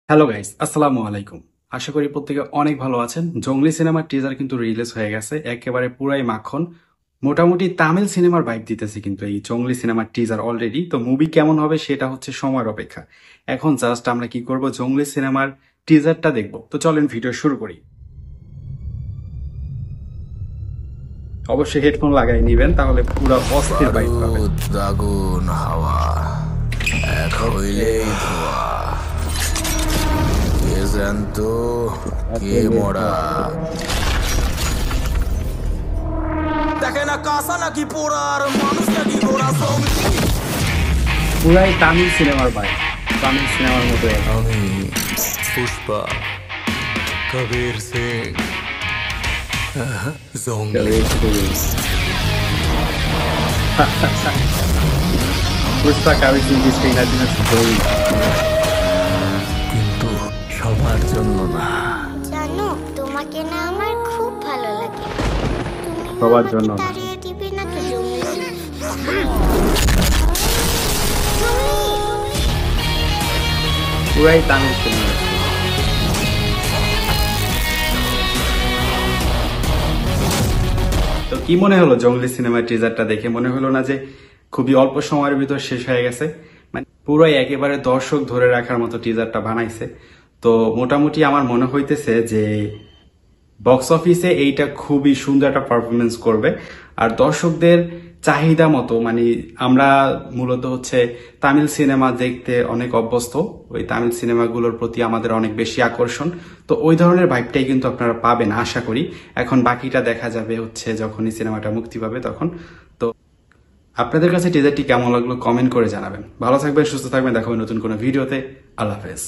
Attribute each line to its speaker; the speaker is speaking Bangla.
Speaker 1: হ্যালো গাইস, আসসালামু আলাইকুম। আশা করি প্রত্যেকে অনেক ভালো আছেন। জঙ্গলি সিনেমার টিজার কিন্তু রিলিজ হয়ে গেছে, একেবারে পুরাই মাখন। মোটামুটি তামিল সিনেমার ভাইব দিতেছে কিন্তু এই জঙ্গলি সিনেমার টিজার অলরেডি। তো মুভি কেমন হবে সেটা হচ্ছে সময়ের অপেক্ষা। এখন জাস্ট আমরা কি করব, জঙ্গলি সিনেমার টিজারটা দেখব। তো চলেন ভিডিও শুরু করি। অবশ্যই হেডফোন লাগাই নিবেন, তাহলে পুরো অস্থির ভাইব পাবেন।
Speaker 2: আগুন হাওয়া এক হইলেই ধোয়া, কে জ্যান্ত কে মরা, দেখে না কাঁসা নাকি পোড়া আর মানুষ নাকি গোড়া।
Speaker 1: পুরাই তামিল সিনেমার ভাইব, তামিল সিনেমার মতো।
Speaker 2: আমি পুষ্পা, কবির সিং, জঙ্গলি।
Speaker 1: পুষ্পা কাবির সিং
Speaker 2: কিন্তু সবার জন্য না।
Speaker 3: জানো, তোমাকে না আমার খুব ভালো লাগে। তুমি
Speaker 1: সবার জন্য না।
Speaker 3: তাড়িয়ে দিবে না তো জঙ্গলি?
Speaker 1: পুরাই তামিল সিনেমা। তো কি মনে হলো জঙ্গলি সিনেমার টিজারটা দেখে? মনে হলো না যে খুবই অল্প সময়ের ভিতর শেষ হয়ে গেছে? মানে পুরাই একেবারে দর্শক ধরে রাখার মতো টিজারটা বানাইছে। তো মোটামুটি আমার মনে হইতেছে যে বক্স অফিসে এইটা খুবই সুন্দর একটা পারফরমেন্স করবে। আর দর্শকদের চাহিদা মতো, মানে আমরা মূলত হচ্ছে তামিল সিনেমা দেখতে অনেক অভ্যস্ত, ওই তামিল সিনেমাগুলোর প্রতি আমাদের অনেক বেশি আকর্ষণ। তো ওই ধরনের ভাইবটাই কিন্তু আপনারা পাবেন আশা করি। এখন বাকিটা দেখা যাবে হচ্ছে যখনই সিনেমাটা মুক্তি পাবে তখন। তো আপনাদের কাছে টিজারটি কেমন লাগলো কমেন্ট করে জানাবেন। ভালো থাকবেন, সুস্থ থাকবেন, দেখা হবে নতুন কোনো ভিডিওতে। আল্লাহ হাফেজ।